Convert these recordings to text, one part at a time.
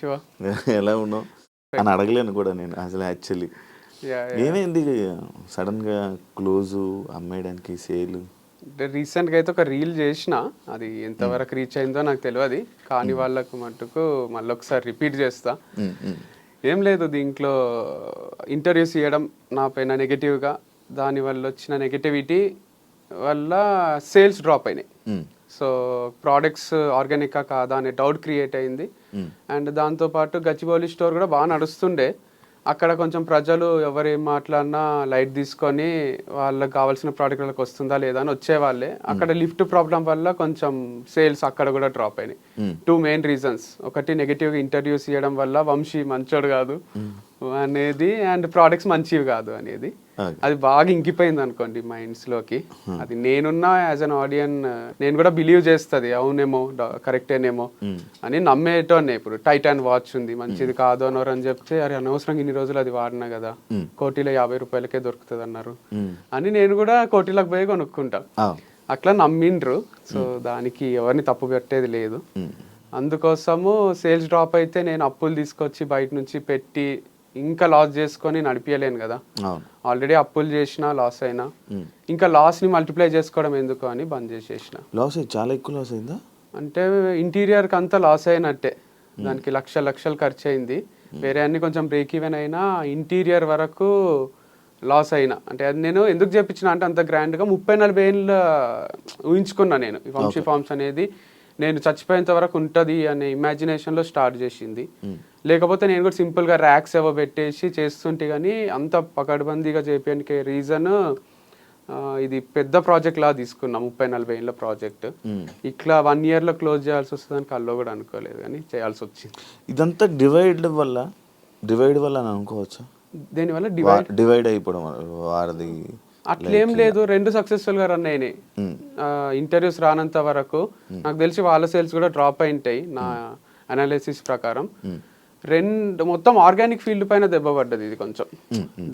Sure. ఎలా ఉన్నావు Right. అని అడగలేను కూడా నేను అసలు యాక్చువల్లీ Yeah, yeah. ఏమైంది సడన్గా క్లోజు అమ్మేయడానికి సేల్. అంటే రీసెంట్గా అయితే ఒక రీల్ చేసిన, అది ఎంతవరకు రీచ్ అయిందో నాకు తెలియదు. కానీ వాళ్ళకు మట్టుకు మళ్ళీ ఒకసారి రిపీట్ చేస్తా. ఏం లేదు, దీంట్లో ఇంటర్వ్యూస్ ఇవ్వడం నా పైన నెగటివ్గా, దానివల్ల వచ్చిన నెగటివిటీ వల్ల సేల్స్ డ్రాప్ అయినాయి. సో ప్రోడక్ట్స్ ఆర్గానికా కాదా అనే డౌట్ క్రియేట్ అయింది. అండ్ దాంతోపాటు గచ్చిబౌలి స్టోర్ కూడా బాగా నడుస్తుండే. అక్కడ కొంచెం ప్రజలు ఎవరేం మాట్లాడినా లైట్ తీసుకొని వాళ్ళకి కావాల్సిన ప్రోడక్ట్ వాళ్ళకి వస్తుందా లేదా అని వచ్చేవాళ్ళే. అక్కడ లిఫ్ట్ ప్రాబ్లం వల్ల కొంచెం సేల్స్ అక్కడ కూడా డ్రాప్ అయినాయి. 2 మెయిన్ రీజన్స్. ఒకటి నెగటివ్గా ఇంటర్వ్యూస్ ఇవ్వడం వల్ల వంశీ మంచోడు కాదు అనేది, అండ్ ప్రోడక్ట్స్ మంచివి కాదు అనేది. అది బాగా ఇంకిపోయింది అనుకోండి మైండ్స్లోకి. అది నేనున్నా యాజ్ అన్ ఆడియన్ నేను కూడా బిలీవ్ చేస్తుంది, అవునేమో కరెక్టేనేమో అని నమ్మేటోనే. ఇప్పుడు టైటాన్ వాచ్ ఉంది, మంచిది కాదు అన్నారు అని చెప్తే, అరే అనవసరంగా ఇన్ని రోజులు అది వాడినా కదా, కోటిలో 50 రూపాయలకే దొరుకుతుంది అన్నారు అని నేను కూడా కోటిలకు పోయి కొనుక్కుంటా. అట్లా నమ్మిండ్రు. సో దానికి ఎవరిని తప్పు పెట్టేది లేదు. అందుకోసము సేల్స్ డ్రాప్ అయితే నేను అప్పులు తీసుకొచ్చి బయట నుంచి పెట్టి ఇంకా లాస్ చేసుకొని నడిపించలేను కదా. ఆల్రెడీ అప్పులు చేసినా లాస్ అయినా, ఇంకా లాస్ని మల్టిప్లై చేసుకోవడం ఎందుకు అని బంద్ చేసేసిన. లాస్ చాలా ఎక్కువ లాస్ అయిందా? అంటే ఇంటీరియర్కి అంతా లాస్ అయినట్టే. దానికి లక్షలు ఖర్చు అయింది. వేరే అన్ని కొంచెం బ్రేక్ ఈవెన్ అయినా, ఇంటీరియర్ వరకు లాస్ అయినా. అంటే అది నేను ఎందుకు చెప్పించిన అంటే, అంత గ్రాండ్గా 30-40 ఏళ్ళ ఊహించుకున్నా నేను. ఈ వంశీ ఫార్మ్స్ అనేది నేను చచ్చిపోయేంత వరకు ఉంటుంది అనే ఇమాజినేషన్లో స్టార్ట్ చేసింది. లేకపోతే నేను కూడా సింపుల్గా ర్యాక్స్ ఏవో పెట్టేసి చేస్తుంటే, కానీ అంత పకడ్బందీగా చేయడానికి రీజన్ ఇది పెద్ద ప్రాజెక్ట్ లా తీసుకున్నా, 30-40 ఏళ్ళ ప్రాజెక్ట్. ఇట్లా 1 yearలో క్లోజ్ చేయాల్సి వస్తుందని కల్లో కూడా అనుకోలేదు, కానీ చేయాల్సి వచ్చింది. ఇదంతా డివైడ్ వల్ల అని అనుకోవచ్చా? దీనివల్ల డివైడ్ అయిపోవడం వారిది అట్లేం లేదు. 2 సక్సెస్ఫుల్గా రన్ అయినాయి. ఇంటర్వ్యూస్ రానంత వరకు నాకు తెలిసి వాళ్ళ సేల్స్ కూడా డ్రాప్ అయింటాయి నా అనాలిసిస్ ప్రకారం. మొత్తం ఆర్గానిక్ ఫీల్డ్ పైన దెబ్బ పడ్డది ఇది కొంచెం.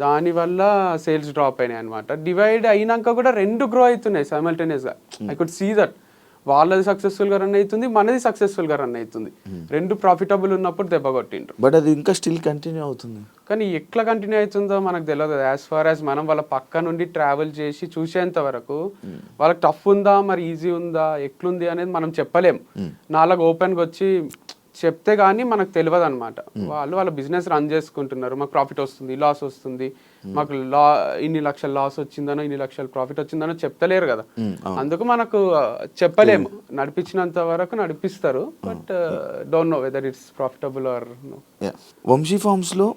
దానివల్ల సేల్స్ డ్రాప్ అయినాయి అనమాట. డివైడ్ అయినాక కూడా 2 గ్రో అవుతున్నాయి సైమల్టేనియస్గా. ఐ కుడ్ సీ దట్ వాళ్ళది సక్సెస్ఫుల్గా రన్ అవుతుంది, మనది సక్సెస్ఫుల్గా రన్ అవుతుంది. 2 ప్రాఫిటబుల్ ఉన్నప్పుడు దెబ్బ కొట్టిండ్రు. బట్ అది ఇంకా స్టిల్ కంటిన్యూ అవుతుంది. కానీ ఎట్లా కంటిన్యూ అవుతుందో మనకు తెలియదు. యాజ్ ఫార్ యాజ్ మనం వాళ్ళ పక్క నుండి ట్రావెల్ చేసి చూసేంత వరకు వాళ్ళకి టఫ్ ఉందా మరి ఈజీ ఉందా ఎట్లుంది అనేది మనం చెప్పలేం. నాలుగు ఓపెన్గా వచ్చి చెప్తే కానీ మనకు తెలియదు అనమాట. వాళ్ళ బిజినెస్ రన్ చేసుకుంటున్నారు, మాకు ప్రాఫిట్ వస్తుంది, లాస్ వస్తుంది, మాకు ఇన్ని లక్షల లాస్ వచ్చిందనో ఇన్ని లక్షల ప్రాఫిట్ వచ్చిందనో చెప్తలేరు కదా. అందుకు మనకు చెప్పలేము. నడిపించినంత వరకు నడిపిస్తారు, but don't know whether it's profitable or no. Vamsi ఫార్మ్స్లో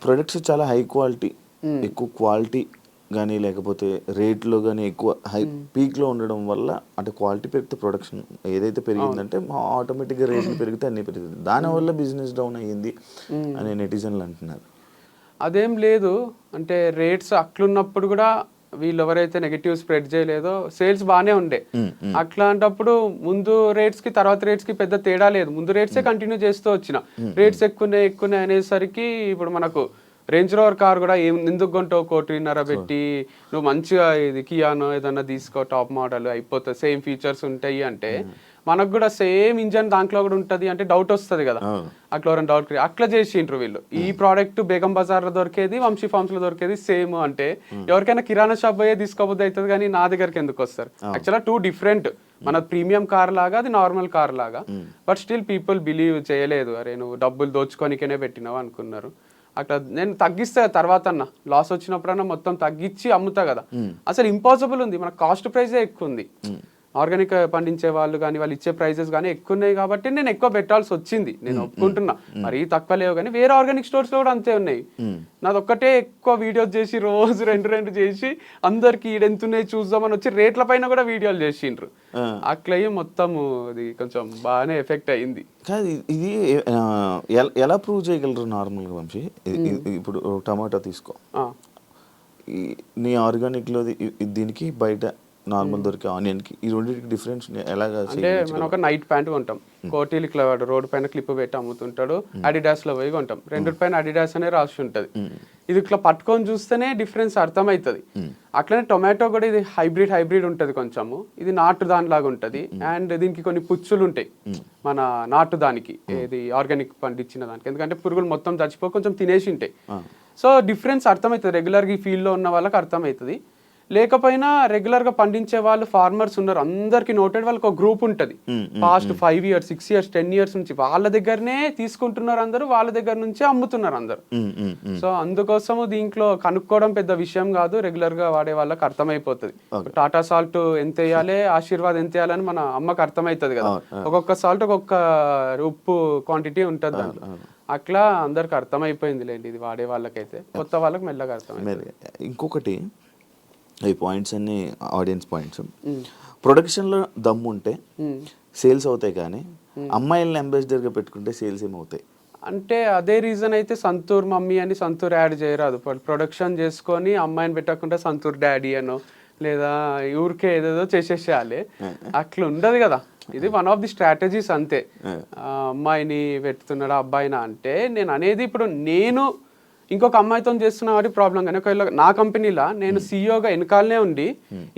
ప్రొడక్ట్స్ చాలా హై క్వాలిటీ, ఎక్కువ క్వాలిటీ కానీ లేకపోతే రేట్లో కానీ ఎక్కువ పీక్లో ఉండడం వల్ల, అంటే క్వాలిటీ పెరిగితే ప్రొడక్షన్ ఏదైతే పెరిగిందంటే ఆటోమేటిక్గా రేట్లు పెరిగితే అన్నీ పెరుగుతుంది. దానివల్ల బిజినెస్ డౌన్ అయ్యింది అని నెటిజన్లు అంటున్నారు. అదేం లేదు. అంటే రేట్స్ అట్లున్నప్పుడు కూడా వీళ్ళు ఎవరైతే నెగటివ్ స్ప్రెడ్ చేయలేదో సేల్స్ బాగానే ఉండే. అట్లాంటప్పుడు ముందు రేట్స్కి తర్వాత రేట్స్కి పెద్ద తేడా లేదు. ముందు రేట్సే కంటిన్యూ చేస్తూ వచ్చిన. రేట్స్ ఎక్కువ అనేసరికి ఇప్పుడు మనకు రేంజ్ రోవర్ కార్ కూడా ఎందుకు కొంటావు 1.5 పెట్టి, నువ్వు మంచిగా ఇది కియానో ఏదన్నా తీసుకో టాప్ మోడల్ అయిపోతుంది, సేమ్ ఫీచర్స్ ఉంటాయి అంటే మనకు కూడా సేమ్ ఇంజన్ దాంట్లో కూడా ఉంటుంది అంటే డౌట్ వస్తుంది కదా. అట్లా ఎవరైనా డౌట్ అట్లా చేసిండ్రు వీళ్ళు. ఈ ప్రోడక్ట్ బేగం బజార్లో దొరికేది, వంశీ ఫార్మ్స్లో దొరికేది సేమ్ అంటే ఎవరికైనా కిరాణా షాప్ పోయే తీసుకోబోద్ది అవుతుంది, కానీ నా దగ్గరికి ఎందుకు వస్తారు? యాక్చువల్గా 2 డిఫరెంట్. మన ప్రీమియం కార్ లాగా, అది నార్మల్ కార్ లాగా. బట్ స్టిల్ పీపుల్ బిలీవ్ చేయలేదు. అరే నువ్వు డబ్బులు దోచుకోనికనే పెట్టినావు అనుకున్నారు. అట్లా నేను తగ్గిస్తా తర్వాత అన్న, లాస్ వచ్చినప్పుడన్నా మొత్తం తగ్గించి అమ్ముతా కదా. అసలు ఇంపాసిబుల్ ఉంది, మన కాస్ట్ ప్రైజే ఎక్కువ ఉంది. ఆర్గానిక్ పండించే వాళ్ళు కానీ వాళ్ళు ఇచ్చే ప్రైజెస్ కానీ ఎక్కువ ఉన్నాయి కాబట్టి నేను ఎక్కువ పెట్టాల్సి వచ్చింది. నేను ఒప్పుకుంటున్నా, మరీ తక్కువ లేవు. కానీ వేరే ఆర్గానిక్ స్టోర్స్లో కూడా అంతే ఉన్నాయి. నాది ఒక్కటే ఎక్కువ వీడియోస్ చేసి రోజు 2 చేసి అందరికి ఈడెంతున్నాయి చూద్దామని వచ్చి రేట్ల పైన కూడా వీడియోలు చేసిండ్రు. అట్లా మొత్తం అది కొంచెం బాగానే ఎఫెక్ట్ అయ్యింది. కాదు, ఇది ఎలా ప్రూవ్ చేయగలరు నార్మల్గా వంశీ? ఇప్పుడు టమాటా తీసుకో, నీ ఆర్గానిక్లో దీనికి బయట నార్మల్ దొరికే ఆనియన్కి ఈ రెండింటికి డిఫరెన్స్ ఎలాగా? అంటే మనం ఒక నైట్ ప్యాంట్ కొంటాం, కోటీలు ఇట్లా రోడ్డు పైన క్లిప్ పెట్టి అమ్ముతుంటాడు. అడిడాస్ లో పోయి కొంటాం, 2 పైన అడిడాస్ అనే రాసి ఉంటుంది. ఇది ఇట్లా పట్టుకొని చూస్తేనే డిఫరెన్స్ అర్థమవుతుంది. అట్లనే టొమాటో కూడా ఇది హైబ్రిడ్ ఉంటుంది కొంచెము, ఇది నాటు దానిలాగా ఉంటుంది. అండ్ దీనికి కొన్ని పుచ్చులు ఉంటాయి మన నాటు దానికి, ఇది ఆర్గానిక్ పండించిన దానికి, ఎందుకంటే పురుగులు మొత్తం చచ్చిపో కొంచెం తినేసి ఉంటాయి. సో డిఫరెన్స్ అర్థమవుతుంది, రెగ్యులర్గా ఈ ఫీల్డ్లో ఉన్న వాళ్ళకి అర్థమవుతుంది. లేకపోయినా రెగ్యులర్గా పండించే వాళ్ళు ఫార్మర్స్ ఉన్నారు, అందరికి నోటెడ్ వాళ్ళకి ఒక గ్రూప్ ఉంటుంది. పాస్ట్ 5 years 6 years 10 years నుంచి వాళ్ళ దగ్గరనే తీసుకుంటున్నారు అందరూ, వాళ్ళ దగ్గర నుంచే అమ్ముతున్నారు అందరు. సో అందుకోసము దీంట్లో కనుక్కోవడం పెద్ద విషయం కాదు, రెగ్యులర్ గా వాడే వాళ్ళకి అర్థమైపోతుంది. టాటా సాల్ట్ ఎంత వేయాలి, ఆశీర్వాద్ ఎంత వేయాలని మన అమ్మకి అర్థమవుతుంది కదా, ఒక్కొక్క సాల్ట్ ఒక్కొక్క ఉప్పు క్వాంటిటీ ఉంటుంది దాంట్లో. అట్లా అందరికి అర్థమైపోయింది లేండి, ఇది వాడే వాళ్ళకైతే. కొత్త వాళ్ళకి మెల్లగా అర్థమైంది. ఇంకొకటి, ఈ పాయింట్స్ అన్ని ఆడియన్స్ పాయింట్స్, ప్రొడక్షన్లో దమ్ము ఉంటే సేల్స్ అవుతాయి, కానీ అమ్మాయిల్ని అంబాసిడర్గా పెట్టుకుంటే సేల్స్ ఏమవుతాయి అంటే అదే రీజన్ అయితే సంతూర్ మమ్మీ అని సంతూర్ యాడ్ చేయరాదు. ప్రొడక్షన్ చేసుకొని అమ్మాయిని పెట్టకుండా సంతూర్ డాడీ అనో లేదా ఊరికే ఏదేదో చేసేసేయాలి, అట్లా ఉండదు కదా. ఇది వన్ ఆఫ్ ది స్ట్రాటజీస్ అంతే. అమ్మాయిని పెడుతున్నాడా అబ్బాయినా అంటే నేను అనేది, ఇప్పుడు నేను ఇంకొక అమ్మాయితో చేస్తున్నా కాబట్టి ప్రాబ్లం. కానీ ఒకవేళ నా కంపెనీలో నేను సీఈఓగా వెనకాలనే ఉండి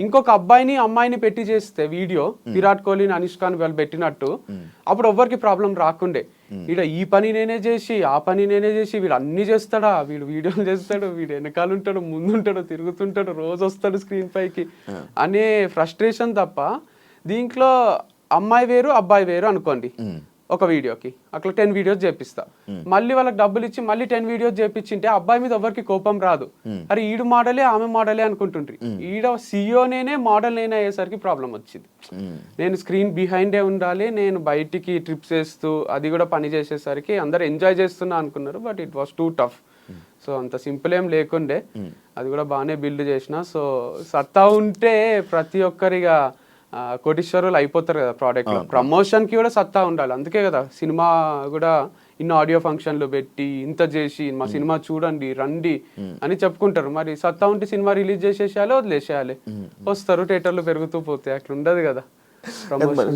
ఇంకొక అబ్బాయిని అమ్మాయిని పెట్టి చేస్తే వీడియో, విరాట్ కోహ్లీని అనుష్కాని వాళ్ళు పెట్టినట్టు, అప్పుడు ఎవ్వరికి ప్రాబ్లం రాకుండే. వీడ ఈ పని నేనే చేసి ఆ పని నేనే చేసి వీడు అన్ని చేస్తాడా, వీడు వీడియోలు చేస్తాడు, వీడు వెనకాల ఉంటాడు ముందుంటాడు తిరుగుతుంటాడు రోజు వస్తాడు స్క్రీన్ పైకి అనే ఫ్రస్ట్రేషన్ తప్ప, దీంట్లో అమ్మాయి వేరు అబ్బాయి వేరు అనుకోండి ఒక వీడియోకి, అట్లా 10 వీడియోస్ చేపిస్తా, మళ్ళీ వాళ్ళకి డబ్బులు ఇచ్చి మళ్ళీ 10 వీడియోస్ చేపించింటే అబ్బాయి మీద ఎవరికి కోపం రాదు. అరే ఈడు మోడలే ఆమె మోడలే అనుకుంటుండ్రి, ఈడ సీఈఓ నేనే మోడల్ నేనే అయ్యేసరికి ప్రాబ్లం వచ్చింది. నేను స్క్రీన్ బిహైండే ఉండాలి, నేను బయటికి ట్రిప్స్ వేస్తూ అది కూడా పని చేసేసరికి అందరు ఎంజాయ్ చేస్తున్నా అనుకున్నారు, but it was two tough. So అంత సింపుల్ ఏం లేకుండే, అది కూడా బాగానే బిల్డ్ చేసిన. సో సత్తా ఉంటే ప్రతి ఒక్కరిగా కోటీశ్వరులు అయిపోతారు కదా ప్రోడక్ట్ లో. ప్రమోషన్ కి కూడా సత్తా ఉండాలి, అందుకే కదా సినిమా కూడా ఇన్ని ఆడియో ఫంక్షన్లు పెట్టి ఇంత చేసి మా సినిమా చూడండి రండి అని చెప్పుకుంటారు. మరి సత్తా ఉంటే సినిమా రిలీజ్ చేసేసేయాలి, వదిలేసేయాలి, వస్తారు థియేటర్లు పెరుగుతూ పోతాయి, అట్లా ఉండదు కదా.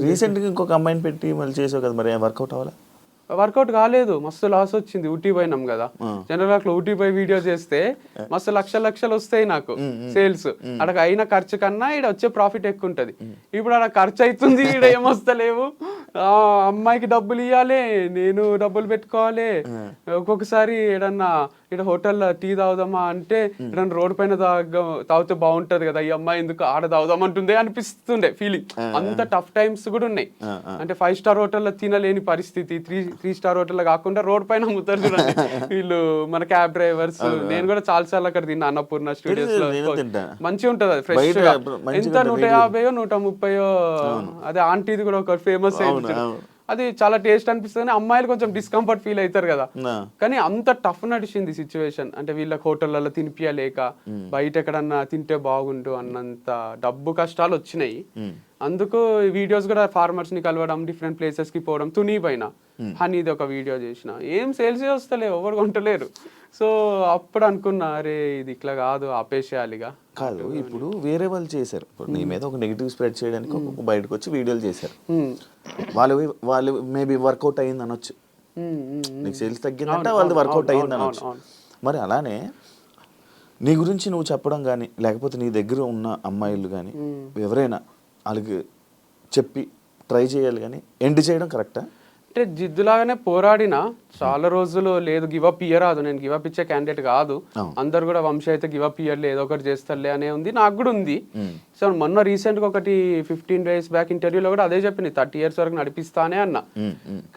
రీసెంట్ గా ఇంకొక అమ్మాయిని పెట్టి మళ్ళీ చేసావు కదా, మరి వర్కౌట్ అవ్వాలి? వర్కౌట్ కాలేదు, మస్తు లాస్ వచ్చింది. ఊటీ పోయినాం కదా, జనరల్ అట్లా ఊటీ పోయి వీడియో చేస్తే మస్తు లక్షలు వస్తాయి నాకు సేల్స్. అక్కడ అయిన ఖర్చు కన్నా ఇక్కడ వచ్చే ప్రాఫిట్ ఎక్కువ ఉంటది. ఇప్పుడు అక్కడ ఖర్చు అవుతుంది, ఇక్కడ ఏమొస్తలేవు. అమ్మాయికి డబ్బులు ఇవ్వాలి, నేను డబ్బులు పెట్టుకోవాలి. ఒక్కొక్కసారి ఏడన్నా ఇక్కడ హోటల్లో టీ తాగుదామా అంటే ఏదన్నా రోడ్ పైన తాగితే బాగుంటది కదా, ఈ అమ్మాయి ఎందుకు ఆడ తాగుదామంటుందే అనిపిస్తుండే ఫీలింగ్. అంత టఫ్ టైమ్స్ కూడా ఉన్నాయి. అంటే 5 స్టార్ హోటల్లో తినలేని పరిస్థితి, 3 స్టార్ హోటల్లో కాకుండా రోడ్ పైన అమ్ముతారు చూడండి వీళ్ళు, మన క్యాబ్ డ్రైవర్స్. నేను కూడా చాలా అక్కడ తిన్నా, అన్నపూర్ణ స్టూడియోస్ లో. మంచిగా ఉంటది అది, ఫ్రెష్ గా. ఎంత 150 130. అదే ఆంటీది కూడా ఒక ఫేమస్ అయింది, అది చాలా టేస్ట్ అనిపిస్తుంది. అమ్మాయిలు కొంచెం డిస్కంఫర్ట్ ఫీల్ అవుతారు కదా, కానీ అంత టఫ్ నడిచింది సిచ్యువేషన్. అంటే వీళ్ళకి హోటళ్లలో తినిపియలేక, బయట ఎక్కడన్నా తింటే బాగుండు అన్నంత డబ్బు కష్టాలు వచ్చినాయి. అందుకు వీడియోస్ కూడా ఫార్మర్స్ ని కలవడం, డిఫరెంట్ ప్లేసెస్ కి పోవడం. తుని పైన హనీది ఒక వీడియో చేసిన, ఏం సేల్స్ వస్తలేవు, ఎవరు కొంటలేరు. సో అప్పుడు అనుకున్నా, అరే ఇది ఇట్లా కాదు, ఆపేసేయాలిగా. కాదు, ఇప్పుడు వేరే వాళ్ళు చేశారు, నీ మీద ఒక నెగిటివ్ స్ప్రెడ్ చేయడానికి ఒక బయటకు వచ్చి వీడియోలు చేశారు, వాళ్ళు మేబీ వర్కౌట్ అయ్యింది అనొచ్చు, నీకు సేల్స్ తగ్గిందంటే వాళ్ళది వర్కౌట్ అయ్యింది అనొచ్చు. మరి అలానే నీ గురించి నువ్వు చెప్పడం కానీ, లేకపోతే నీ దగ్గర ఉన్న అమ్మాయిలు కానీ ఎవరైనా వాళ్ళకి చెప్పి ట్రై చేయాలి, కానీ ఎండ్ చేయడం కరెక్టా? అంటే జిద్దులాగానే పోరాడినా చాలా రోజులు లేదు, గివప్ ఇయ్యరాదు, నేను గివప్ ఇచ్చే క్యాండిడేట్ కాదు. అందరు కూడా వంశీ అయితే గివప్ ఇయ్యర్లే, ఏదో ఒకటి చేస్తారులే అనే ఉంది, నాకు కూడా ఉంది. సో మొన్న రీసెంట్ గా ఒకటి 15 days బ్యాక్ ఇంటర్వ్యూలో కూడా అదే చెప్పింది, 30 years వరకు నడిపిస్తానే అన్న.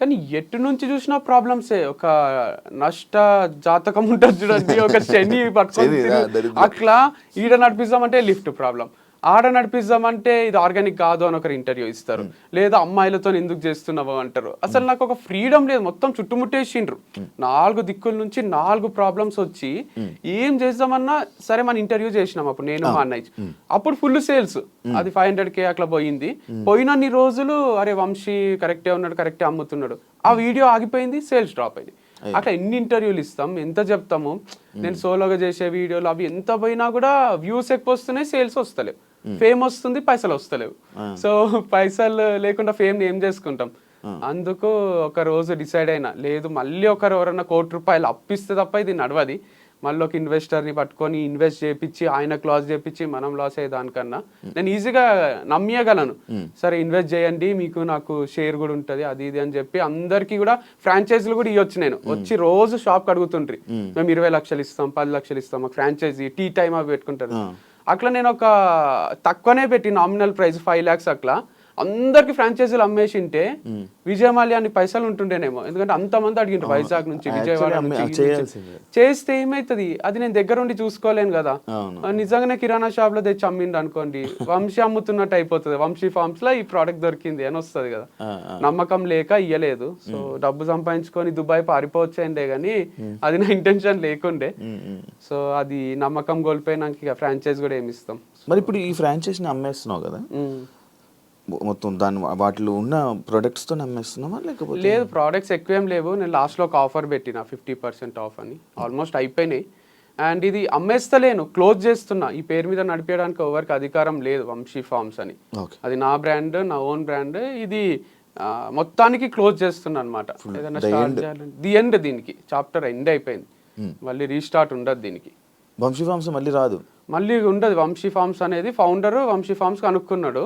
కానీ ఎటు నుంచి చూసినా ప్రాబ్లమ్సే. ఒక నష్ట జాతకం ఉంటుంది చూడండి, ఒక శని పట్టుకొని అట్లా. ఈడ నడిపిస్తామంటే లిఫ్ట్ ప్రాబ్లం, ఆడ నడిపిస్తామంటే ఇది ఆర్గానిక్ కాదు అని ఒకరు ఇంటర్వ్యూ ఇస్తారు, లేదా అమ్మాయిలతో ఎందుకు చేస్తున్నావు అంటారు. అసలు నాకు ఒక ఫ్రీడమ్ లేదు, మొత్తం చుట్టుముట్టేసిండ్రు. 4 దిక్కుల నుంచి 4 ప్రాబ్లమ్స్ వచ్చి ఏం చేద్దామన్నా సరే. మన ఇంటర్వ్యూ చేసినాం అప్పుడు నేను మా అన్నయ్య, అప్పుడు ఫుల్ సేల్స్, అది 500K అట్లా పోయింది. పోయినన్ని రోజులు అరే వంశీ కరెక్టే ఉన్నాడు, కరెక్టే అమ్ముతున్నాడు, ఆ వీడియో ఆగిపోయింది, సేల్స్ డ్రాప్ అయింది. అట్లా ఎన్ని ఇంటర్వ్యూలు ఇస్తాం, ఎంత చెప్తాము. నేను సోలోగా చేసే వీడియోలు అవి ఎంత పోయినా కూడా వ్యూస్ ఎక్కువ వస్తున్నాయి, సేల్స్ వస్తలేవు. ఫేమ్ వస్తుంది, పైసలు వస్తలేవు. సో పైసలు లేకుండా ఫేమ్ ఏం చేసుకుంటాం. అందుకు ఒక రోజు డిసైడ్ అయినా, లేదు మళ్ళీ ఒకరు ఎవరన్నా ₹1 కోటి అప్పిస్తే తప్ప ఇది నడవది, మళ్ళీ ఒక ఇన్వెస్టర్ని పట్టుకొని ఇన్వెస్ట్ చేయించి ఆయనకు లాస్ చేయించి మనం లాస్ అయ్యే దానికన్నా నేను ఈజీగా నమ్మియగలను. సరే ఇన్వెస్ట్ చేయండి, మీకు నాకు షేర్ కూడా ఉంటుంది అది ఇది అని చెప్పి అందరికీ కూడా ఫ్రాంచైజీలు కూడా ఇవ్వచ్చు. నేను వచ్చి రోజు షాప్కి అడుగుతుండ్రి, మేము 20 లక్షలు ఇస్తాం, 10 లక్షలు ఇస్తాం, మాకు ఫ్రాంచైజీ టీ టైమ్ అవి పెట్టుకుంటారు. అట్లా నేను ఒక తక్కువనే పెట్టి నామినల్ ప్రైస్ 5 lakhs అట్లా అందరికి ఫ్రాంచైజీలు అమ్మేసింటే విజయమాల్యా అని పైసలు ఉంటుండేనేమో. ఎందుకంటే అంతమంది అడిగిండ్రు వైజాగ్ నుంచి, విజయవాడ నుంచి. చేస్తే ఏమైతుంది, అది నేను దగ్గర ఉండి చూసుకోలేను కదా. నిజంగానే కిరాణా షాప్ లో తెచ్చి అమ్మిండు అనుకోండి, వంశీ అమ్ముతున్నట్టు అయిపోతుంది. వంశీ ఫార్మ్స్ లో ఈ ప్రోడక్ట్ దొరికింది అని వస్తుంది కదా. నమ్మకం లేక ఇయ్యలేదు. సో డబ్బు సంపాదించుకొని దుబాయ్ పారిపోవచ్చండే గానీ అది నా ఇంటెన్షన్ లేకుండే. సో అది నమ్మకం కోల్పోయినాక ఇక ఫ్రాంచైజ్ కూడా ఏమి ఇస్తాం. మరి ఇప్పుడు ఈ ఫ్రాంచైజీని అమ్మేస్తున్నావు కదా, మొత్తం దాని వాటిలో ఉన్న ప్రొడక్ట్స్తో అమ్మేస్తున్నామా లేకపోతే? లేదు, ప్రోడక్ట్స్ ఎక్కువ ఏం లేవు. నేను లాస్ట్లో ఒక ఆఫర్ పెట్టిన 50% ఆఫ్ అని, ఆల్మోస్ట్ అయిపోయినాయి. అండ్ ఇది అమ్మేస్తలేను, క్లోజ్ చేస్తున్నా. ఈ పేరు మీద నడిపేయడానికి ఎవరికి అధికారం లేదు, వంశీ ఫార్మ్స్ అని. అది నా బ్రాండ్, నా ఓన్ బ్రాండ్. ఇది మొత్తానికి క్లోజ్ చేస్తున్నా అనమాట. ఏదైనా స్టార్ట్ చేయాలంటే ది ఎండ్, దీనికి చాప్టర్ ఎండ్ అయిపోయింది, మళ్ళీ రీస్టార్ట్ ఉండదు దీనికి. వంశీ ఫార్మ్స్ మళ్ళీ రాదు, మళ్ళీ ఉండదు. వంశీ ఫార్మ్స్ అనేది ఫౌండర్ వంశీ ఫార్మ్స్ కనుక్కున్నాడు,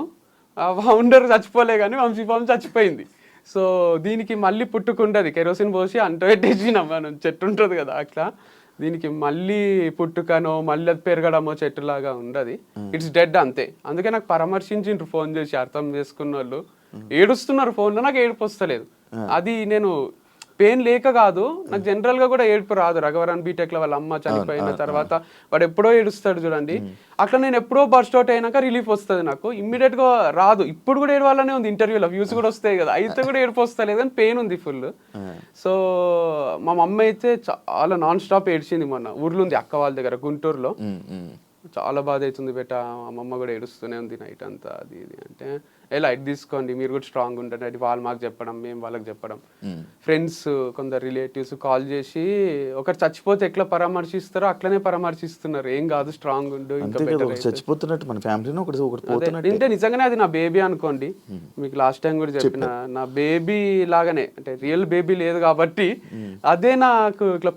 ఫౌండర్ చచ్చిపోలే కానీ వంశీ ఫార్మ్స్ చచ్చిపోయింది. సో దీనికి మళ్ళీ పుట్టుకుంటుంది, కెరోసిన్ పోసి అంటపెట్టేసినాం మనం, చెట్టు ఉంటుంది కదా అట్లా. దీనికి మళ్ళీ పుట్టుకనో మళ్ళీ అది పెరగడమో చెట్టులాగా ఉండదు, ఇట్స్ డెడ్ అంతే. అందుకే నాకు పరామర్శించిండ్రు ఫోన్ చేసి, అర్థం చేసుకున్న వాళ్ళు ఏడుస్తున్నారు ఫోన్లో, నాకు ఏడుపు వస్తలేదు. అది నేను పెయిన్ లేక కాదు, నాకు జనరల్ గా కూడా ఏడుపు రాదు. రఘవరన్ బీటెక్ లో వాళ్ళ అమ్మ చనిపోయిన తర్వాత వాడు ఎప్పుడో ఏడుస్తాడు చూడండి, అట్లా నేను ఎప్పుడో బర్స్ట్ అవుట్ అయినాక రిలీఫ్ వస్తుంది నాకు, ఇమ్మీడియట్ గా రాదు. ఇప్పుడు కూడా ఏడవాలనే ఉంది, ఇంటర్వ్యూలో వ్యూస్ కూడా వస్తాయి కదా, అయితే కూడా ఏడుపు వస్తలేదు అని పెయిన్ ఉంది ఫుల్. సో మా మమ్మ అయితే చాలా నాన్ స్టాప్ ఏడ్చింది. మొన్న ఊర్లో ఉంది అక్క వాళ్ళ దగ్గర గుంటూరులో, చాలా బాధ అవుతుంది బెట, అమ్మమ్మ కూడా ఏడుస్తూనే ఉంది నైట్ అంతా అది ఇది అంటే, ఏ లైట్ తీసుకోండి, మీరు కూడా స్ట్రాంగ్ ఉంటుంది. అది వాళ్ళు మాకు చెప్పడం, మేము వాళ్ళకి చెప్పడం. ఫ్రెండ్స్ కొందరు రిలేటివ్స్ కాల్ చేసి, ఒకరు చచ్చిపోతే ఎట్లా పరామర్శిస్తారో అట్లనే పరామర్శిస్తున్నారు, ఏం కాదు స్ట్రాంగ్ ఉండు, ఇంకా చచ్చిపోతున్నట్టు మన ఫ్యామిలీలో అంటే నిజంగానే అది నా బేబీ అనుకోండి. మీకు లాస్ట్ టైం కూడా చెప్పిన, నా బేబీ లాగానే, అంటే రియల్ బేబీ లేదు కాబట్టి అదే నాకు ఇట్లా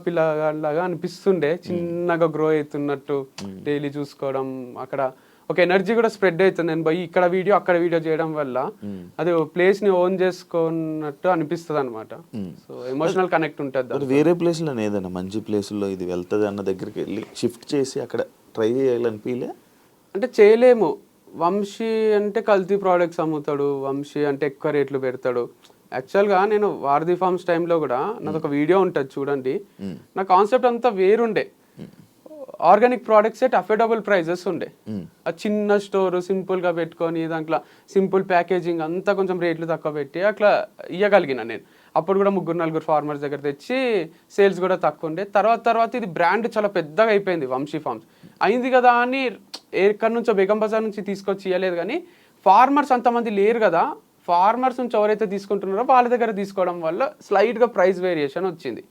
పిల్లలాగా అనిపిస్తుండే, చిన్నగా గ్రో అవుతున్నట్టు, డైలీ చూసుకోవడం. అక్కడ ఒక ఎనర్జీ కూడా స్ప్రెడ్ అవుతుంది. నేను పోయి ఇక్కడ వీడియో అక్కడ వీడియో చేయడం వల్ల అది ప్లేస్ ని ఓన్ చేసుకున్నట్టు అనిపిస్తుంది అనమాట. సో ఎమోషనల్ కనెక్ట్ ఉంటుంది. వేరే ప్లేస్ లో ఏదైనా మంచి ప్లేస్ లో ఇది వెళ్తుంది అన్న దగ్గరికి వెళ్ళి షిఫ్ట్ చేసి అక్కడ ట్రై చేయాలనిపించలే? అంటే చేయలేము. వంశీ అంటే కల్తీ ప్రోడక్ట్స్ అమ్ముతాడు, వంశీ అంటే ఎక్కువ రేట్లు పెడతాడు. యాక్చువల్గా నేను వారధి ఫార్మ్స్ టైంలో కూడా నాది ఒక వీడియో ఉంటుంది చూడండి, నా కాన్సెప్ట్ అంతా వేరుండే. Organic products at affordable prices ఉండే, ఆ చిన్న స్టోర్ సింపుల్ గా పెట్టుకొని దాంట్లో సింపుల్ ప్యాకేజింగ్ అంతా కొంచెం రేట్లు తక్కువ పెట్టి అట్లా ఇవ్వగలిగిన నేను. అప్పుడు కూడా 3-4 ఫార్మర్స్ దగ్గర తెచ్చి సేల్స్ కూడా తక్కువ ఉండే. తర్వాత ఇది బ్రాండ్ చాలా పెద్దగా అయిపోయింది వంశీ ఫార్మ్స్. అయింది కదా అని ఎక్కడి నుంచో బేగం బజార్ నుంచి తీసుకొచ్చి ఇవ్వలేదు, కానీ ఫార్మర్స్ అంతమంది లేరు కదా, ఫార్మర్స్ నుంచి ఎవరైతే తీసుకుంటున్నారో వాళ్ళ దగ్గర తీసుకోవడం వల్ల స్లైట్ గా ప్రైస్ వేరియేషన్ వచ్చింది.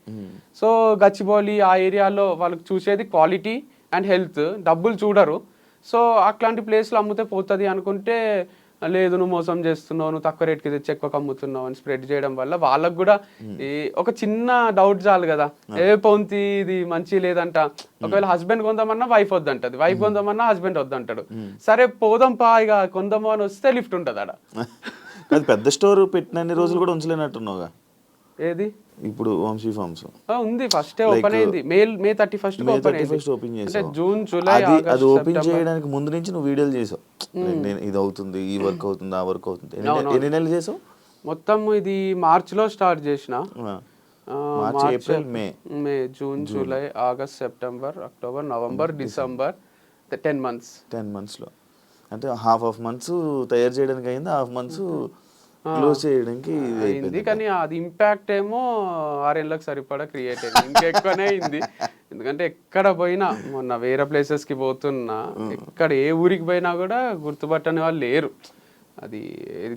సో గచ్చిబౌలి ఆ ఏరియాలో వాళ్ళకి చూసేది క్వాలిటీ అండ్ హెల్త్, డబ్బులు చూడరు. సో అట్లాంటి ప్లేస్లో అమ్ముతే పోతుంది అనుకుంటే, లేదు నువ్వు మోసం చేస్తున్నావు, నువ్వు తక్కువ రేట్కి తెచ్చి ఎక్కువ అమ్ముతున్నావు అని స్ప్రెడ్ చేయడం వల్ల వాళ్ళకు కూడా ఒక చిన్న డౌట్ చాలు కదా, ఏ పొంతి ఇది మంచి లేదంట. ఒకవేళ హస్బెండ్ కొందామన్నా వైఫ్ వద్దంటది, వైఫ్ కొందామన్నా హస్బెండ్ వద్దంటాడు. సరే పోదాం పా ఇక కొందాము అని వస్తే లిఫ్ట్ ఉంటుంది ఆడ. అది పెద్ద స్టోర్ పెట్టిన రోజులు కూడా ఉంచలేనట్టున్నావుగా. ఏది ఇప్పుడు వంశీ ఫార్మ్స్ ఉంది, ఫస్ట్ ఓపెన్ అయింది మే 31 ఓపెన్ చేసావు. జూన్ జూలై అది ఓపెన్ చేయడానికి ముందు నుంచి నువ్వు వీడియోలు చేసావు, నేను ఇది అవుతుంది, ఈ వర్క్ అవుతుంది, ఆ వర్క్ అవుతుంది. ఎన్ని నెలలు చేసావు మొత్తం? ఇది మార్చ్ లో స్టార్ట్ చేసిన, March April May June July August September October November December 10 months లో. అంటే హాఫ్ మంత్స్ తయారు చేయడానికి అయింది, హాఫ్ మంత్స్ క్లోజ్ చేయడానికి అయింది. కానీ అది ఇంపాక్ట్ ఏమో 6 ఏళ్ళకి సరిపడా క్రియేట్ అయింది, ఇంకెక్కువనే అయింది. ఎందుకంటే ఎక్కడ పోయినా, మొన్న వేరే ప్లేసెస్ కి పోతున్నా, ఎక్కడ ఏ ఊరికి పోయినా కూడా గుర్తుపట్టని వాళ్ళు లేరు. అది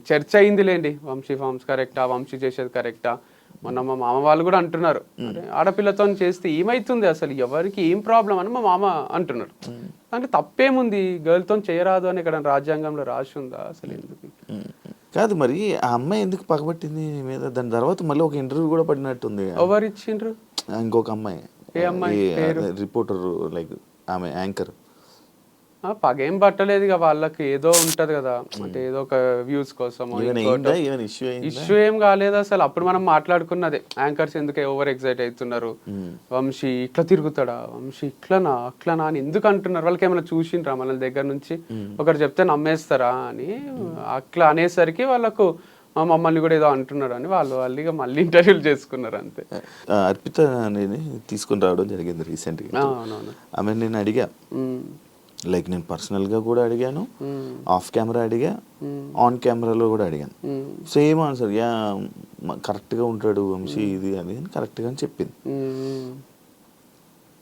చర్చ అయింది లేండి, వంశీ ఫార్మ్స్ కరెక్టా, వంశీ చేసేది కరెక్టా. మొన్న మా మామ వాళ్ళు కూడా అంటున్నారు, ఆడపిల్లతో చేస్తే ఏమైతుంది అసలు, ఎవరికి ఏం ప్రాబ్లం అని మా మామ అంటున్నారు. అంటే తప్పేముంది, గర్ల్తో చేయరాదు అని ఇక్కడ రాజ్యాంగంలో రాసి ఉందా అసలు? ఎందుకు కాదు మరి ఆ అమ్మాయి ఎందుకు పగబట్టింది మీద? దాని తర్వాత మళ్ళీ ఒక ఇంటర్వ్యూ కూడా పడినట్టుంది. ఎవరు ఇచ్చిండ్రు? ఇంకొక అమ్మాయి ఏ అమ్మాయి పేరు? రిపోర్టర్ లైక్ ఆమె యాంకర్. పగేం పట్టలేదు ఇక వాళ్ళకి ఏదో ఉంటది కదా, అంటే ఏదో ఒక వ్యూస్ కోసం ఇష్యూ ఏం కాలేదు అసలు. అప్పుడు మనం మాట్లాడుకున్నదే, యాంకర్స్ ఎందుకు ఓవర్ ఎక్సైట్ అవుతున్నారు, వంశీ ఇట్లా తిరుగుతాడా, వంశీ ఇట్లనా అట్లనా అని ఎందుకు అంటున్నారు, వాళ్ళకి ఏమైనా చూసిండ్రా మన దగ్గర నుంచి, ఒకరు చెప్తే నమ్మేస్తారా అని అట్లా అనేసరికి వాళ్ళకు మా మమ్మల్ని కూడా ఏదో అంటున్నారు అని వాళ్ళు ఇక మళ్ళీ ఇంటర్వ్యూలు చేసుకున్నారు అంతే. అర్పిత అనేది తీసుకుని రావడం జరిగింది రీసెంట్గా. ఆమె నేను అడిగా, లైక్ నేను పర్సనల్గా కూడా అడిగాను, ఆఫ్ కెమెరా అడిగా, ఆన్ కెమెరాలో కూడా అడిగాను. సేమ్ ఆన్సర్, యా కరెక్ట్గా ఉంటాడు వంశీ ఇది అది అని కరెక్ట్గా అని చెప్పింది.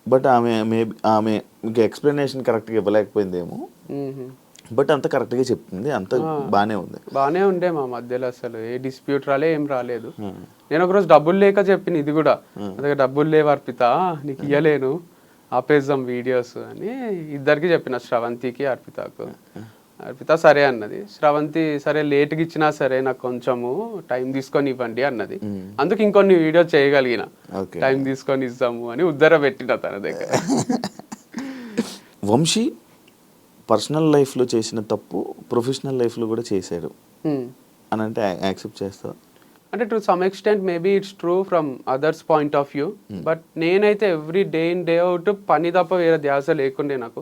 బట్ ఆమె ఇంకా ఎక్స్ప్లెనేషన్ కరెక్ట్గా ఇవ్వలేకపోయిందేమో, బట్ అంత కరెక్ట్గా చెప్తుంది, అంత బాగానే ఉండే మా మధ్యలో అసలు ఏ డిస్ప్యూట్ ఏం రాలేదు. నేను ఒకరోజు డబ్బులు లేక చెప్పిన ఇది కూడా, అదే డబ్బులు లేవు అర్పిత నీకు ఇయ్యలేను ఆపేద్దాం వీడియోస్ అని ఇద్దరికి చెప్పిన, శ్రవంతికి అర్పితకు. అర్పిత సరే అన్నది, శ్రవంతి సరే లేట్గా ఇచ్చినా సరే నాకు కొంచెము టైం తీసుకొని ఇవ్వండి అన్నది. అందుకు ఇంకొన్ని వీడియో చేయగలిగిన, టైం తీసుకొని ఇస్తాము అని ఉద్దర పెట్టిన తన దగ్గర. వంశీ పర్సనల్ లైఫ్లో చేసిన తప్పు ప్రొఫెషనల్ లైఫ్లో కూడా చేశాడు అని అంటే యాక్సెప్ట్ చేస్తావా? అంటే to some extent maybe it's true from others point of view, but నేనైతే every day in day out పని తప్ప వేరే ధ్యాస లేకుండే. నాకు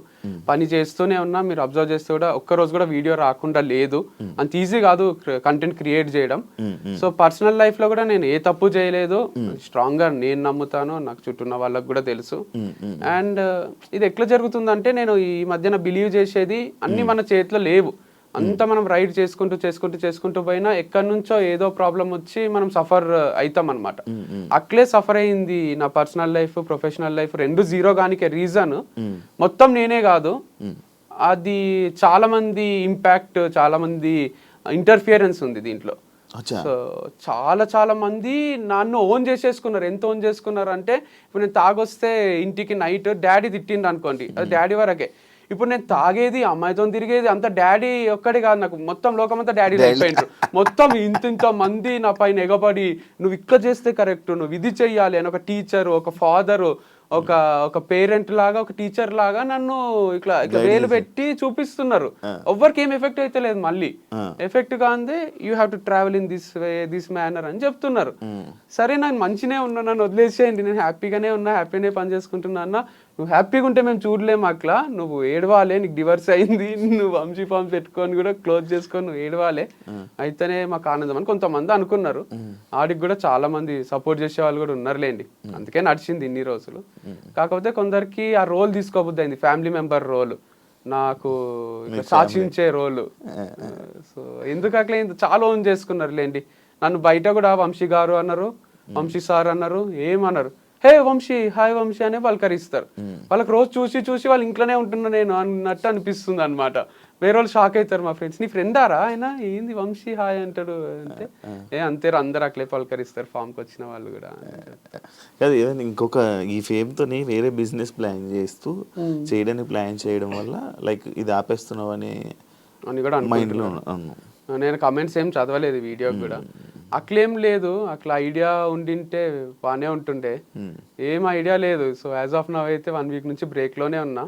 పని చేస్తూనే ఉన్నా, మీరు అబ్జర్వ్ చేస్తే కూడా ఒక్కరోజు కూడా వీడియో రాకుండా లేదు. అంత ఈజీ కాదు కంటెంట్ క్రియేట్ చేయడం. సో పర్సనల్ లైఫ్ లో కూడా నేను ఏ తప్పు చేయలేదు, స్ట్రాంగ్ గా నేను నమ్ముతాను, నాకు చుట్టూ ఉన్న వాళ్ళకి కూడా తెలుసు. అండ్ ఇది ఎట్లా జరుగుతుందంటే, నేను ఈ మధ్యన బిలీవ్ చేసేది అన్ని మన చేతిలో లేవు, అంతా మనం రైడ్ చేసుకుంటూ పోయినా ఎక్కడి నుంచో ఏదో ప్రాబ్లం వచ్చి మనం సఫర్ అవుతాం అనమాట. అట్లే సఫర్ అయింది నా పర్సనల్ లైఫ్, ప్రొఫెషనల్ లైఫ్ రెండు జీరో గానికే రీజన్ మొత్తం నేనే కాదు, అది చాలా మంది ఇంపాక్ట్, చాలా మంది ఇంటర్ఫియరెన్స్ ఉంది దీంట్లో. సో చాలా మంది నన్ను ఓన్ చేసేసుకున్నారు. ఎంత ఓన్ చేసుకున్నారు అంటే, ఇప్పుడు నేను తాగొస్తే ఇంటికి నైట్ డాడీ తిట్టిండు అనుకోండి, అది డాడీ వరకే. ఇప్పుడు నేను తాగేది, అమ్మాయితో తిరిగేది అంత డాడీ ఒక్కడే కాదు, నాకు మొత్తం లోకమంతా డాడీ అయిపోయింటారు. మొత్తం ఇంత మంది నా పైన ఎగబడి నువ్వు ఇక్కడ చేస్తే కరెక్ట్, నువ్వు ఇది చెయ్యాలి అని ఒక టీచర్, ఒక ఫాదరు, ఒక పేరెంట్ లాగా, ఒక టీచర్ లాగా నన్ను ఇట్లా వేలు పెట్టి చూపిస్తున్నారు. ఎవ్వరికి ఏం ఎఫెక్ట్ అయితే లేదు, మళ్ళీ ఎఫెక్ట్ కాందే you have to travel in this way, this manner అని చెప్తున్నారు. సరే నాకు మంచినే ఉన్నా, నన్ను వదిలేసేయండి, నేను హ్యాపీగానే ఉన్నా, హ్యాపీనే పని చేసుకుంటున్నా అన్న. నువ్వు హ్యాపీగా ఉంటే మేము చూడలేము అట్లా, నువ్వు ఏడవాలే, నీకు డివర్స్ అయింది, నువ్వు వంశీ ఫామ్ పెట్టుకొని కూడా క్లోజ్ చేసుకొని నువ్వు ఏడవాలే, అయితేనే మాకు ఆనందం అని కొంతమంది అనుకున్నారు. ఆడికి కూడా చాలా మంది సపోర్ట్ చేసే వాళ్ళు కూడా ఉన్నారులేండి, అందుకే నడిచింది ఇన్ని రోజులు. కాకపోతే కొందరికి ఆ రోల్ తీసుకోబుద్ది అయింది, ఫ్యామిలీ మెంబర్ రోల్, నాకు శాసించే రోలు. సో ఎందుకు అట్లా చాలా ఓన్ చేసుకున్నారు లేండి. నన్ను బయట కూడా వంశీ గారు అన్నారు, వంశీ సార్ అన్నారు, ఏమన్నారు, హే వంశీ, హాయ్ వంశీ అనే పలకరిస్తారు. వాళ్ళకి రోజు చూసి వాళ్ళ ఇంట్లోనే ఉంటున్నా నేను అన్నట్టు అనిపిస్తుంది అనమాట. వేరే వాళ్ళు షాక్ అవుతారు, మా ఫ్రెండ్స్, నీ ఫ్రెండారా ఆయన, ఏంది వంశీ హాయ్ అంటాడు అంటే, అంతే అందరు అట్లే పలకరిస్తారు ఫామ్కి వచ్చిన వాళ్ళు కూడా. కాదు, ఏదైనా ఇంకొక ఈ ఫేమ్తోని వేరే బిజినెస్ ప్లాన్ చేస్తూ చేయడానికి ప్లాన్ చేయడం వల్ల లైక్ ఇది ఆపేస్తున్నావు అని కూడా మైండ్లో. నేను కమెంట్స్ ఏం చదవలేదు వీడియోకి కూడా, అట్లేం లేదు, అట్లా ఐడియా ఉండింటే బాగానే ఉంటుండే, ఏం ఐడియా లేదు. సో యాజ్ ఆఫ్ నవ్ అయితే 1 వీక్ నుంచి బ్రేక్లోనే ఉన్నా.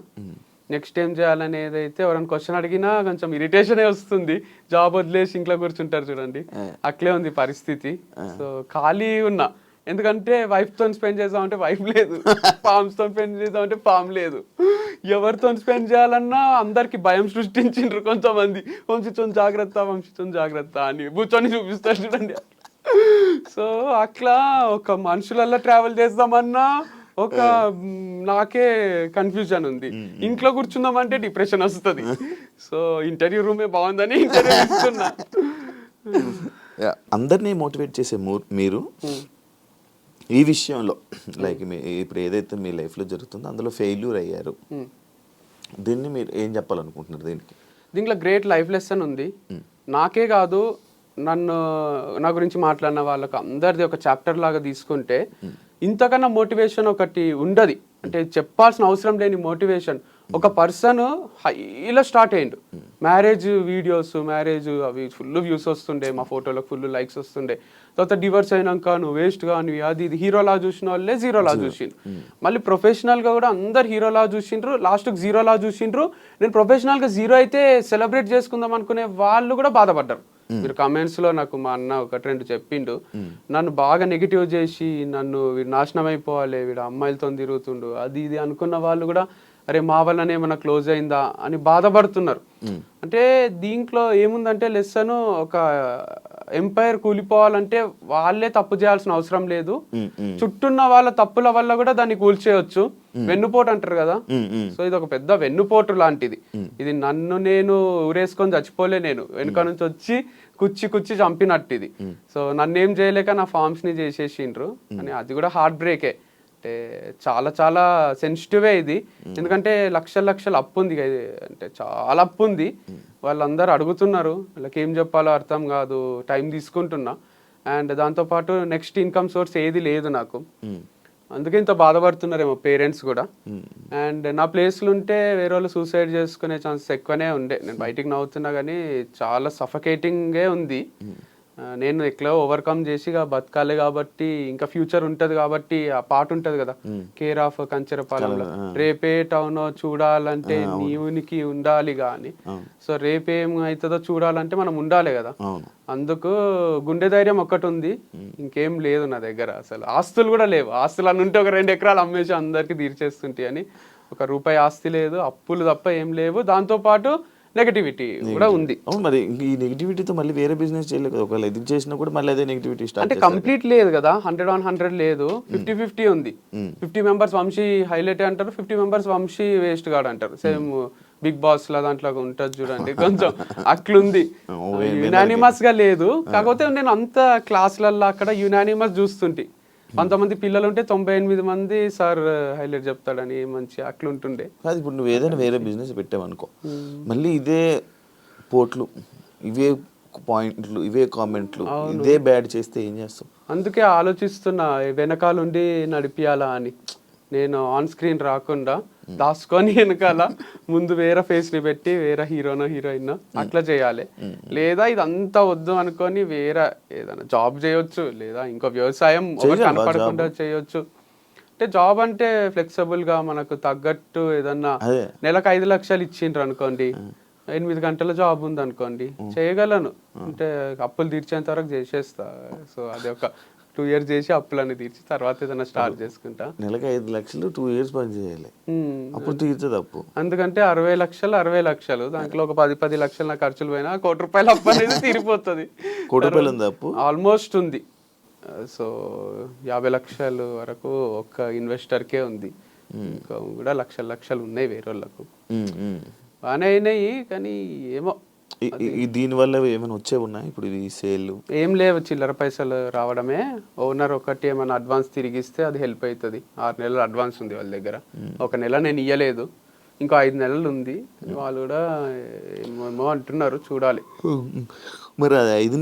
నెక్స్ట్ ఏం చేయాలనేది అయితే ఎవరైనా క్వశ్చన్ అడిగినా కొంచెం ఇరిటేషనే వస్తుంది. జాబ్ వదిలేసి ఇంట్లో కూర్చుంటారు చూడండి, అట్లే ఉంది పరిస్థితి. సో ఖాళీ ఉన్నా, ఎందుకంటే వైఫ్తో స్పెండ్ చేద్దామంటే వైఫ్ లేదు, ఫామ్స్తో స్పెండ్ చేద్దామంటే ఫామ్ లేదు, ఎవరితో స్పెండ్ చేయాలన్నా అందరికి భయం సృష్టించిండ్రు కొంతమంది. వంశీతో జాగ్రత్త అని కూర్చొని చూపిస్తారు చూడండి. సో అట్లా ఒక మనుషులల్లో ట్రావెల్ చేద్దామన్నా ఒక నాకే కన్ఫ్యూజన్ ఉంది, ఇంట్లో కూర్చుందామంటే డిప్రెషన్ వస్తుంది. సో ఇంటర్వ్యూ రూమే బాగుందని ఇంటర్వ్యూ ఇస్తున్నా. అందరినీ మోటివేట్ చేసే మీరు ఈ విషయంలో లైక్ ఇప్పుడు ఏదైతే మీ లైఫ్లో జరుగుతుందో అందులో ఫెయిల్యూర్ అయ్యారు, దీన్ని మీరు ఏం చెప్పాలనుకుంటున్నారు? దీంట్లో గ్రేట్ లైఫ్ లెసన్ ఉంది. నాకే కాదు, నా గురించి మాట్లాడిన వాళ్ళకి అందరిది ఒక చాప్టర్ లాగా తీసుకుంటే ఇంతకన్నా మోటివేషన్ ఒకటి ఉండదు. అంటే చెప్పాల్సిన అవసరం లేని మోటివేషన్ ఒక పర్సన్ హైలో స్టార్ట్ అయ్యిండు, మ్యారేజ్ వీడియోస్, మ్యారేజ్ అవి ఫుల్ వ్యూస్ వస్తుండే, మా ఫోటోలకు ఫుల్ లైక్స్ వస్తుండే. తర్వాత డివర్స్ అయినాక నువ్వు వేస్ట్గా నువ్వు అది ఇది హీరోలా చూసిన వాళ్ళే జీరోలా చూసిండ్రు. మళ్ళీ ప్రొఫెషనల్గా కూడా అందరు హీరోలా చూసిండ్రు, లాస్ట్కి జీరోలా చూసిండ్రు. నేను ప్రొఫెషనల్గా జీరో అయితే సెలబ్రేట్ చేసుకుందాం అనుకునే వాళ్ళు కూడా బాధపడ్డారు. మీరు కమెంట్స్లో నాకు మా అన్న ఒకటి రెండు చెప్పిండు, నన్ను బాగా నెగిటివ్ చేసి నన్ను వీడు నాశనం అయిపోవాలి, వీడు అమ్మాయిలతో తిరుగుతుండు అది ఇది అనుకున్న వాళ్ళు కూడా అరే మా వల్లనే ఏమన్నా క్లోజ్ అయిందా అని బాధపడుతున్నారు. అంటే దీంట్లో ఏముందంటే లెసన్, ఒక ఎంపైర్ కూలిపోవాలంటే వాళ్ళే తప్పు చేయాల్సిన అవసరం లేదు, చుట్టూన్న వాళ్ళ తప్పుల వల్ల కూడా దాన్ని కూల్చేయొచ్చు. వెన్నుపోటు అంటారు కదా, సో ఇది ఒక పెద్ద వెన్నుపోటు లాంటిది. ఇది నన్ను నేను ఊరేసుకొని చచ్చిపోలే, నేను వెనుక నుంచి వచ్చి కుచ్చి చంపినట్టు ఇది. సో నన్ను ఏం చేయలేక నా ఫార్మ్స్ ని చేసేసిండ్రు అని, అది కూడా హార్ట్ బ్రేకే. అంటే చాలా చాలా సెన్సిటివే ఇది, ఎందుకంటే లక్షల అప్పు ఉంది, అంటే చాలా అప్పు ఉంది. వాళ్ళందరూ అడుగుతున్నారు, వాళ్ళకి ఏం చెప్పాలో అర్థం కాదు, టైం తీసుకుంటున్నా. అండ్ దాంతోపాటు నెక్స్ట్ ఇన్కమ్ సోర్స్ ఏది లేదు నాకు, అందుకే ఇంత బాధపడుతున్నారేమో పేరెంట్స్ కూడా. అండ్ నా ప్లేస్లు ఉంటే వేరే వాళ్ళు సూసైడ్ చేసుకునే ఛాన్సెస్ ఎక్కువనే ఉండే. నేను బయటికి నవ్వుతున్నా కానీ చాలా సఫకేటింగే ఉంది. నేను ఎట్లా ఓవర్కమ్ చేసి బతకాలి కాబట్టి, ఇంకా ఫ్యూచర్ ఉంటది కాబట్టి, ఆ పాట ఉంటది కదా కేర్ ఆఫ్ కంచెరపాలెంలో, రేపే టౌన్ చూడాలంటే నీవునికి ఉండాలి గాని, సో రేపేం అవుతుందో చూడాలంటే మనం ఉండాలి కదా. అందుకు గుండె ధైర్యం ఒక్కటి ఉంది, ఇంకేం లేదు నా దగ్గర. అసలు ఆస్తులు కూడా లేవు, ఆస్తులు అని ఉంటే ఒక 2 ఎకరాలు అమ్మేసి అందరికి తీర్చేస్తుంటే అని, ₹1 ఆస్తి లేదు, అప్పులు తప్ప ఏం లేవు. దాంతోపాటు నెగటివిటీ కూడా ఉంది. మరి ఈ నెగటివిటీతో మళ్ళీ వేరే బిజినెస్ చేయలేదు కదా, ఒకవేళ ఎదురు చేసినా కూడా మళ్ళీ అదే నెగటివిటీ స్టార్ట్ అంటే కంప్లీట్ లేదు కదా, 100 లేదు, 50-50 ఉంది. 50 మెంబర్స్ వంశీ హైలైట్ అంటారు, 50 మెంబర్స్ వంశీ వేస్ట్ గాడు అంటారు. సేమ్ బిగ్ బాస్ లా దాంట్లో ఉంటది చూడండి, కొంచెం అట్లుంది. యునానిమస్ గా లేదు, కాకపోతే నేను అంత క్లాసులలో అక్కడ యునానిమస్ చూస్తుంటే 100 పిల్లలు ఉంటే 98 మంది సార్ హైలైట్ చెప్తాడని మంచి అట్లుంటుండే. కాదు, ఇప్పుడు నువ్వు ఏదైనా వేరే బిజినెస్ పెట్టావనుకో, మళ్ళీ ఇదే పోట్లు, ఇవే పాయింట్లు, ఇవే కామెంట్లు, ఇదే బ్యాడ్ చేస్తే ఏం చేస్తావు? అందుకే ఆలోచిస్తున్నా వెనకాలండి నడిపియాలా అని. నేను ఆన్ స్క్రీన్ రాకుండా దాచుకొని వెనకాల ముందు వేరే ఫేస్ ని పెట్టి వేరే హీరోనో హీరోయిన్ అట్లా చేయాలి. లేదా ఇదంతా వద్దు అనుకొని వేరే ఏదైనా జాబ్ చేయొచ్చు, లేదా ఇంకో వ్యవసాయం కనపడకుండా చేయొచ్చు. అంటే జాబ్ అంటే ఫ్లెక్సిబుల్ గా మనకు తగ్గట్టు ఏదన్నా నెలకు 5 లక్షలు ఇచ్చిండ్రు అనుకోండి, 8 గంటల జాబ్ ఉంది అనుకోండి, చేయగలను. అంటే అప్పులు తీర్చేంత వరకు చేసేస్తా. సో అది ఒక 2 years చేసి అప్పులన్నీ తీర్చి తర్వాత ఏదైనా స్టార్ట్ చేసుకుంటా. నెలకు 5 లక్షలు 2 years పని చేయాలి, అప్పుడు తీర్చదు అప్పు. అందుకంటే 60 లక్షలు దాంట్లో ఒక 10 లక్షలు నా ఖర్చులు పోయినా ₹1 అప్పు అనేది తీరిపోతుంది. ₹1 అప్పు ఆల్మోస్ట్ ఉంది. సో 50 లక్షలు వరకు ఒక ఇన్వెస్టర్కే ఉంది, ఇంకా కూడా లక్షలు ఉన్నాయి వేరే వాళ్ళకు. బాగానే అయినాయి కానీ ఏమో దీని వల్ల ఏమైనా వచ్చే ఉన్నాయి ఇప్పుడు ఈ సేల్? ఏం లేవు, చిల్లర పైసలు రావడమే. ఓనర్ ఒకటి ఏమైనా అడ్వాన్స్ తిరిగిస్తే అది హెల్ప్ అవుతుంది. 6 నెలలు అడ్వాన్స్ ఉంది వాళ్ళ దగ్గర, 1 నెల నేను ఇయ్యలేదు, ఇంకో 5 నెలలు ఉంది. వాళ్ళు కూడా ఏమో అంటున్నారు, చూడాలి. మరి అది 5